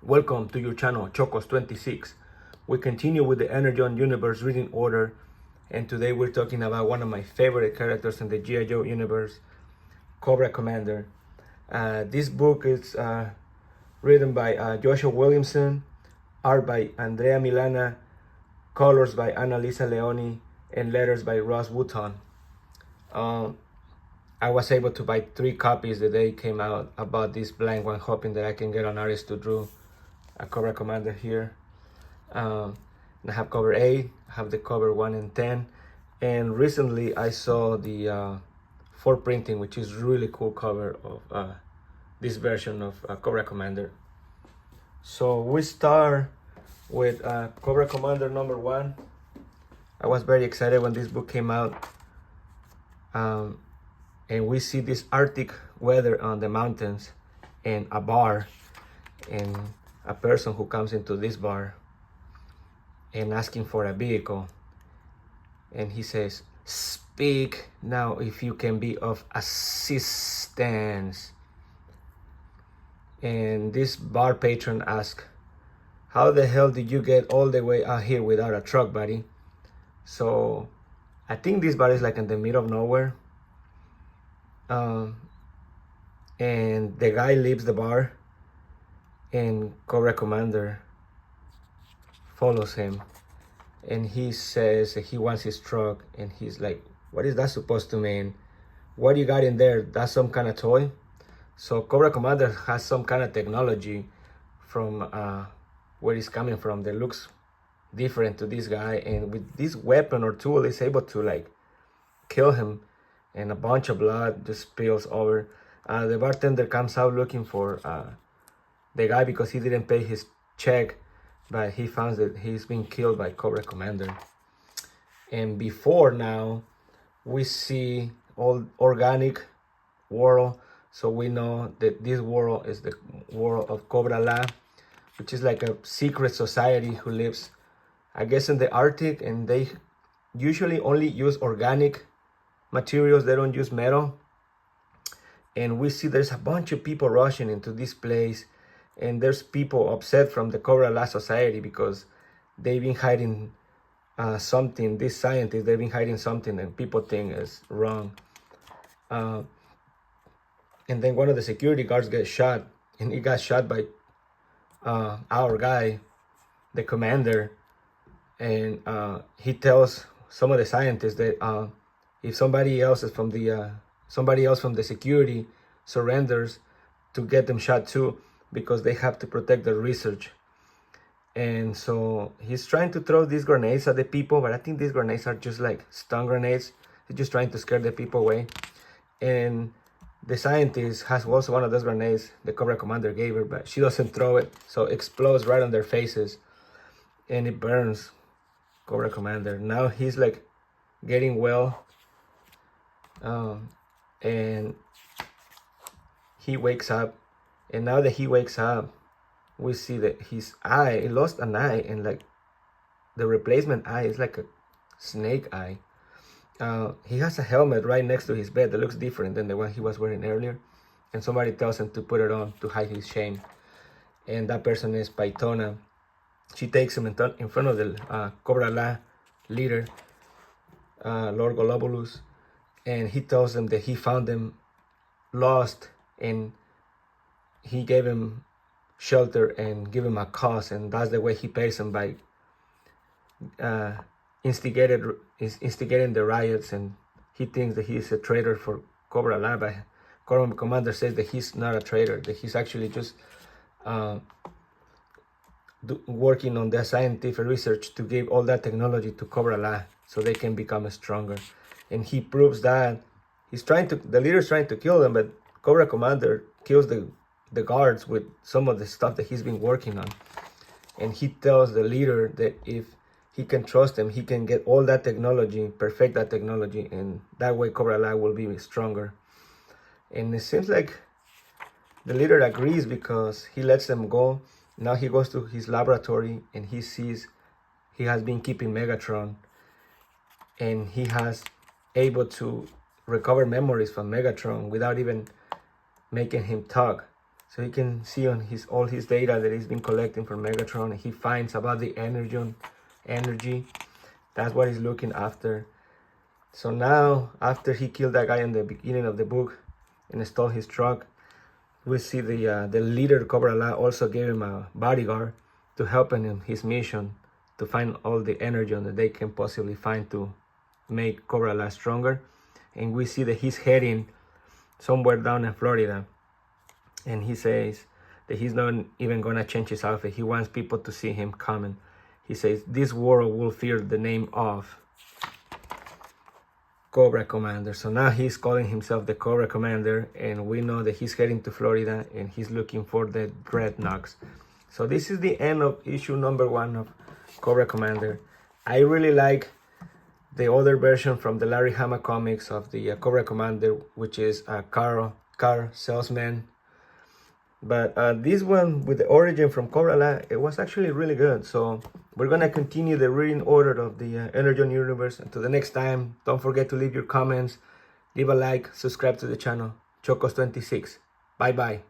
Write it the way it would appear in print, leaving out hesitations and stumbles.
Welcome to your channel, Chocos26. We continue with the Energon universe reading order, and today we're talking about one of my favorite characters in the G.I. Joe universe, Cobra Commander. This book is written by Joshua Williamson, art by Andrea Milana, colors by Annalisa Leoni, and letters by Ross Wooton. I was able to buy 3 copies the day it came out. I bought this blank one, hoping that I can get an artist to draw a Cobra Commander here. And I have cover 8, I have the cover 1 and 10, and recently I saw the 4 printing, which is really cool cover of this version of Cobra Commander. So we start with Cobra Commander number 1. I was very excited when this book came out. And we see this Arctic weather on the mountains and a bar and a person who comes into this bar and asking for a vehicle, and he says, "Speak now if you can be of assistance." And this bar patron asks, "How the hell did you get all the way out here without a truck, buddy?" So I think this bar is like in the middle of nowhere. And the guy leaves the bar, and Cobra Commander follows him, and he says he wants his truck, and he's like, "What is that supposed to mean? What you got in there? That's some kind of toy?" So Cobra Commander has some kind of technology from where he's coming from that looks different to this guy, and with this weapon or tool is able to like kill him, and a bunch of blood just spills over. The bartender comes out looking for the guy because he didn't pay his check, but he finds that he's been killed by Cobra Commander. And before now, we see all organic world, so we know that this world is the world of Cobra La, which is like a secret society who lives, I guess, in the Arctic, and they usually only use organic materials. They don't use metal. And we see there's a bunch of people rushing into this place, and there's people upset from the Cobra La society because they've been hiding something. These scientists, they've been hiding something and people think is wrong. And then one of the security guards gets shot, and he got shot by our guy, the commander. And he tells some of the scientists that if somebody else from the security surrenders, to get them shot too, because they have to protect the research. And so he's trying to throw these grenades at the people, but I think these grenades are just like stun grenades. He's just trying to scare the people away. And the scientist has also one of those grenades the Cobra Commander gave her, but she doesn't throw it, so it explodes right on their faces, and it burns Cobra Commander. Now he's like getting well. And he wakes up, and now that he wakes up, we see that his eye, he lost an eye, and like the replacement eye is like a snake eye. He has a helmet right next to his bed that looks different than the one he was wearing earlier, and somebody tells him to put it on to hide his shame, and that person is Paitona. She takes him in front of the Cobra La leader, Lord Golobulus, and he tells them that he found them lost, and he gave him shelter and give him a cause, and that's the way he pays him, by instigating the riots. And he thinks that he's a traitor for Cobra La, but Cobra Commander says that he's not a traitor, that he's actually just working on the scientific research to give all that technology to Cobra La so they can become stronger. And he proves that. The leader's trying to kill them, but Cobra Commander kills the guards with some of the stuff that he's been working on. And he tells the leader that if he can trust him, he can get all that technology, perfect that technology, and that way Cobra La will be stronger. And it seems like the leader agrees because he lets them go. Now he goes to his laboratory, and he sees he has been keeping Megatron, and he has able to recover memories from Megatron without even making him talk. So you can see on all his data that he's been collecting from Megatron. He finds about the energy. That's what he's looking after. So now, after he killed that guy in the beginning of the book and stole his truck, we see the leader Cobra La also gave him a bodyguard to help him in his mission to find all the Energon that they can possibly find to make Cobra La stronger. And we see that he's heading somewhere down in Florida. And he says that he's not even gonna change his outfit. He wants people to see him coming. He says, this world will fear the name of Cobra Commander. So now he's calling himself the Cobra Commander, and we know that he's heading to Florida and he's looking for the Dreadnoks. So this is the end of issue number 1 of Cobra Commander. I really like the other version from the Larry Hama comics of the Cobra Commander, which is a car salesman. But this one with the origin from Cobra La, it was actually really good. So we're gonna continue the reading order of the Energon universe. Until the next time, don't forget to leave your comments, leave a like, subscribe to the channel. Chocos26. Bye bye.